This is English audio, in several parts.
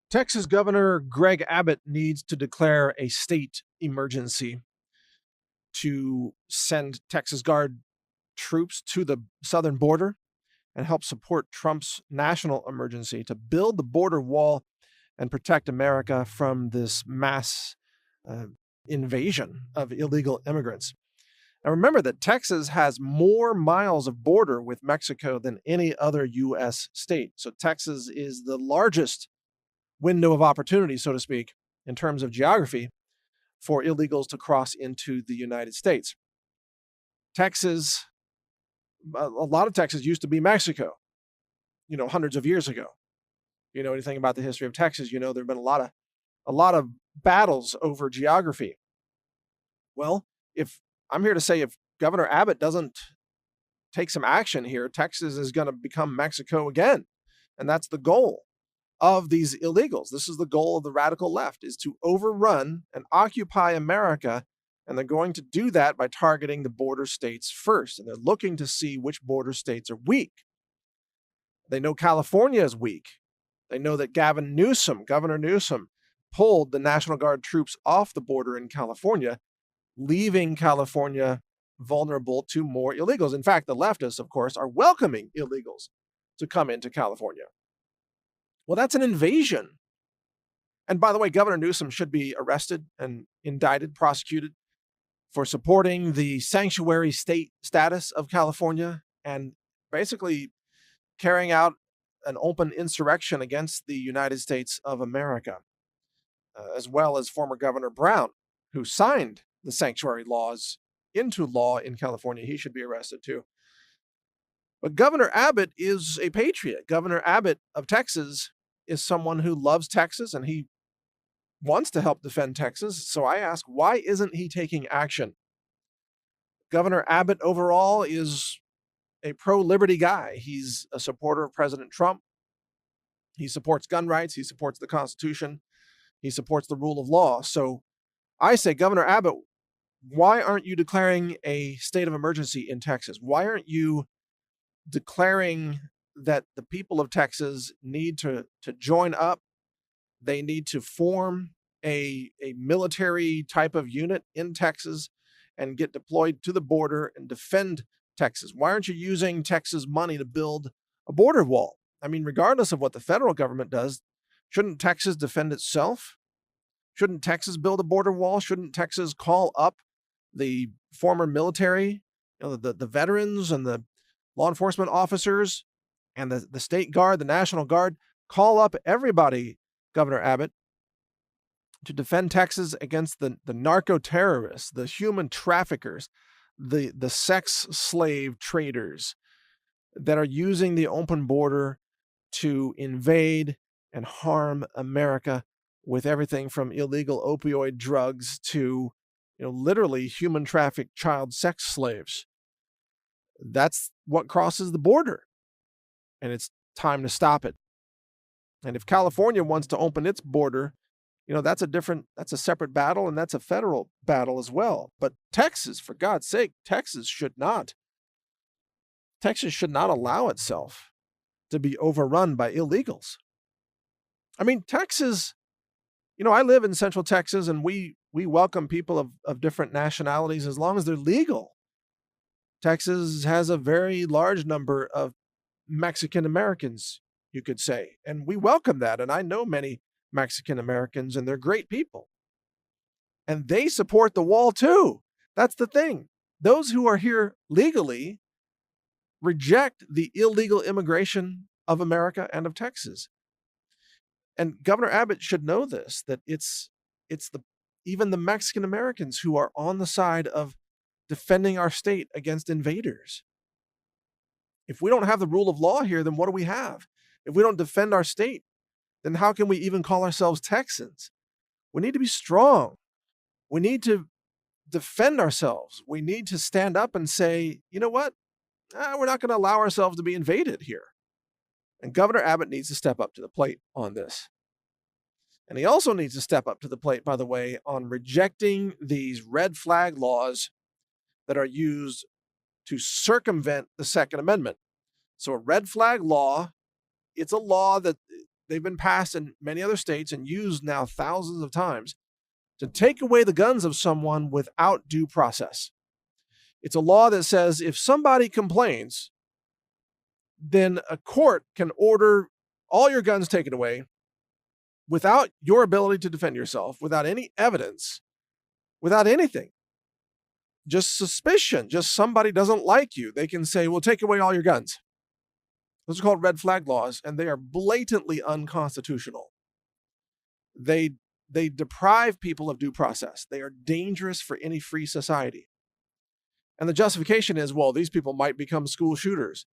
Texas Governor Greg Abbott needs to declare a state emergency to send Texas Guard troops to the southern border and help support Trump's national emergency to build the border wall and protect America from this mass uh, invasion of illegal immigrants. Now, remember that Texas has more miles of border with Mexico than any other U.S. state. So Texas is the largest window of opportunity, so to speak, in terms of geography for illegals to cross into the United States. Texas, a lot of Texas used to be Mexico, hundreds of years ago. You know anything about the history of Texas, there have been a lot of battles over geography. Well, if I'm here to say if Governor Abbott doesn't take some action here, Texas is going to become Mexico again. And that's the goal of these illegals. This is the goal of the radical left, is to overrun and occupy America. And they're going to do that by targeting the border states first. And they're looking to see which border states are weak. They know California is weak. They know that Governor Newsom, pulled the National Guard troops off the border in California, leaving California vulnerable to more illegals. In fact, the leftists, of course, are welcoming illegals to come into California. Well, that's an invasion. And by the way, Governor Newsom should be arrested and indicted, prosecuted for supporting the sanctuary state status of California and basically carrying out an open insurrection against the United States of America, as well as former Governor Brown, who signed the sanctuary laws into law in California. He should be arrested too. But Governor Abbott is a patriot. Governor Abbott of Texas is someone who loves Texas and he wants to help defend Texas. So I ask, why isn't he taking action? Governor Abbott overall is a pro-liberty guy. He's a supporter of President Trump. He supports gun rights. He supports the Constitution. He supports the rule of law. So I say, Governor Abbott, why aren't you declaring a state of emergency in Texas? Why aren't you declaring that the people of Texas need to join up? They need to form a military type of unit in Texas and get deployed to the border and defend Texas. Why aren't you using Texas money to build a border wall? I mean, regardless of what the federal government does, shouldn't Texas defend itself? Shouldn't Texas build a border wall? Shouldn't Texas call up the former military, the veterans and the law enforcement officers and the state guard, the National Guard, call up everybody, Governor Abbott, to defend Texas against the narco-terrorists, the human traffickers, the sex slave traders that are using the open border to invade and harm America with everything from illegal opioid drugs to, literally human trafficked child sex slaves. That's what crosses the border. And it's time to stop it. And if California wants to open its border, that's a separate battle, and that's a federal battle as well. But Texas, for God's sake, Texas should not allow itself to be overrun by illegals. I mean, Texas, I live in Central Texas, and we welcome people of different nationalities as long as they're legal. Texas has a very large number of Mexican Americans, you could say, and we welcome that. And I know many Mexican Americans, and they're great people. And they support the wall too. That's the thing. Those who are here legally reject the illegal immigration of America and of Texas. And Governor Abbott should know this, that it's even the Mexican Americans who are on the side of defending our state against invaders. If we don't have the rule of law here, then what do we have? If we don't defend our state, then how can we even call ourselves Texans? We need to be strong. We need to defend ourselves. We need to stand up and say, you know what? We're not going to allow ourselves to be invaded here. And Governor Abbott needs to step up to the plate on this. And he also needs to step up to the plate, by the way, on rejecting these red flag laws that are used to circumvent the Second Amendment. So a red flag law, it's a law that they've been passed in many other states and used now thousands of times to take away the guns of someone without due process. It's a law that says if somebody complains, then a court can order all your guns taken away without your ability to defend yourself, without any evidence, without anything. Just suspicion, just somebody doesn't like you. They can say, well, take away all your guns. Those are called red flag laws, and they are blatantly unconstitutional. They deprive people of due process. They are dangerous for any free society. And the justification is, well, these people might become school shooters.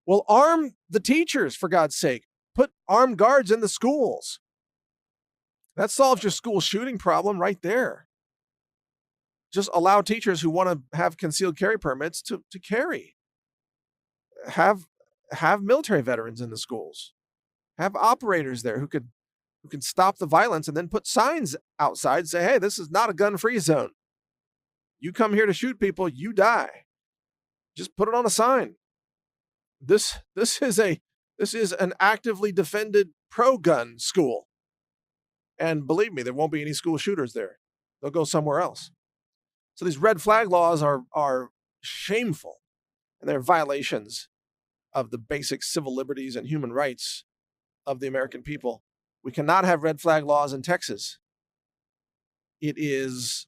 Well, arm the teachers, for God's sake. Put armed guards in the schools. That solves your school shooting problem right there. Just allow teachers who want to have concealed carry permits to carry. Have military veterans in the schools. Have operators there who can stop the violence and then put signs outside, say, hey, this is not a gun-free zone. You come here to shoot people, you die. Just put it on a sign. This is an actively defended pro-gun school. And believe me, there won't be any school shooters there. They'll go somewhere else. So these red flag laws are shameful, and they're violations of the basic civil liberties and human rights of the American people. We cannot have red flag laws in Texas. It's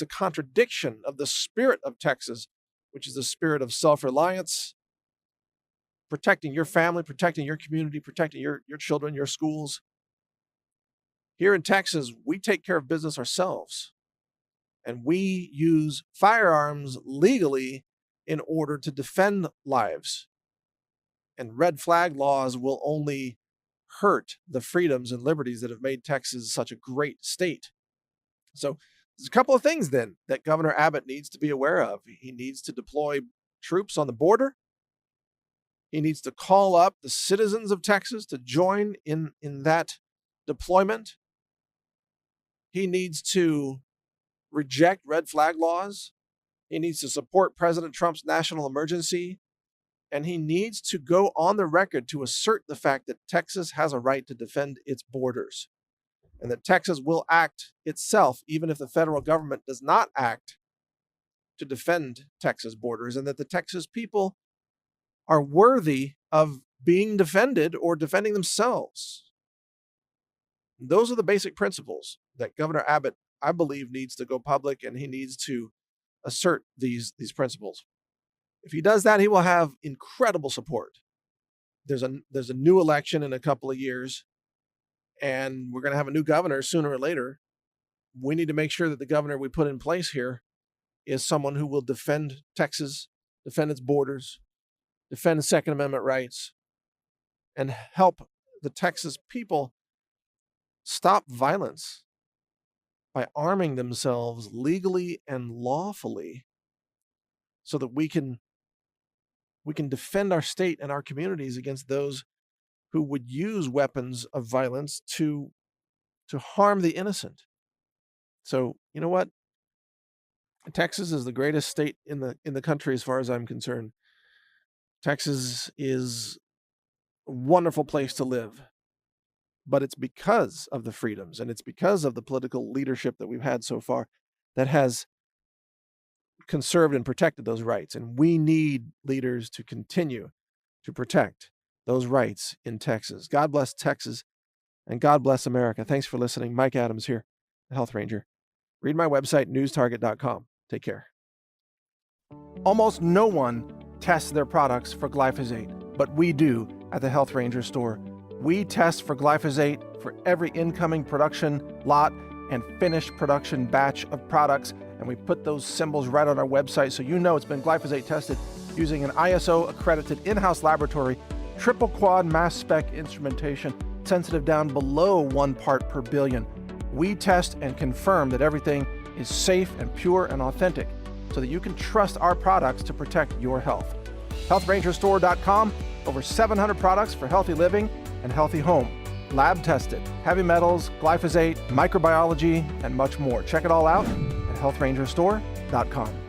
a contradiction of the spirit of Texas, which is the spirit of self-reliance, protecting your family, protecting your community, protecting your children, your schools. Here in Texas, we take care of business ourselves, and we use firearms legally in order to defend lives. And red flag laws will only hurt the freedoms and liberties that have made Texas such a great state. So there's a couple of things then that Governor Abbott needs to be aware of. He needs to deploy troops on the border. He needs to call up the citizens of Texas to join in that deployment. He needs to reject red flag laws. He needs to support President Trump's national emergency. And he needs to go on the record to assert the fact that Texas has a right to defend its borders, and that Texas will act itself, even if the federal government does not act to defend Texas borders, and that the Texas people are worthy of being defended or defending themselves. Those are the basic principles that Governor Abbott, I believe, needs to go public, and he needs to assert these principles. If he does that, he will have incredible support. There's a new election in a couple of years, and we're going to have a new governor sooner or later. We need to make sure that the governor we put in place here is someone who will defend Texas, defend its borders, defend Second Amendment rights, and help the Texas people stop violence by arming themselves legally and lawfully so that we can defend our state and our communities against those who would use weapons of violence to harm the innocent. So, you know what? Texas is the greatest state in the country as far as I'm concerned. Texas is a wonderful place to live, but it's because of the freedoms and it's because of the political leadership that we've had so far that has conserved and protected those rights. And we need leaders to continue to protect those rights in Texas. God bless Texas and God bless America. Thanks for listening. Mike Adams here, the Health Ranger. Read my website, newstarget.com. Take care. Almost no one tests their products for glyphosate, but we do at the Health Ranger store. We test for glyphosate for every incoming production lot and finished production batch of products, and we put those symbols right on our website so you know it's been glyphosate tested using an ISO-accredited in-house laboratory, triple quad mass spec instrumentation, sensitive down below 1 part per billion. We test and confirm that everything is safe and pure and authentic so that you can trust our products to protect your health. HealthRangerStore.com, over 700 products for healthy living and healthy home. Lab tested, heavy metals, glyphosate, microbiology, and much more. Check it all out at HealthRangerStore.com.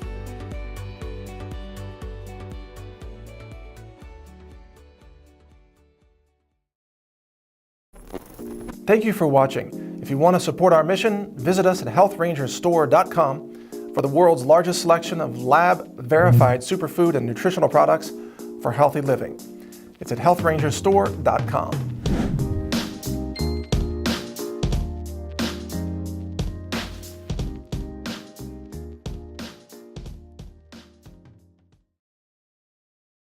Thank you for watching. If you want to support our mission, visit us at healthrangerstore.com for the world's largest selection of lab-verified superfood and nutritional products for healthy living. It's at healthrangerstore.com.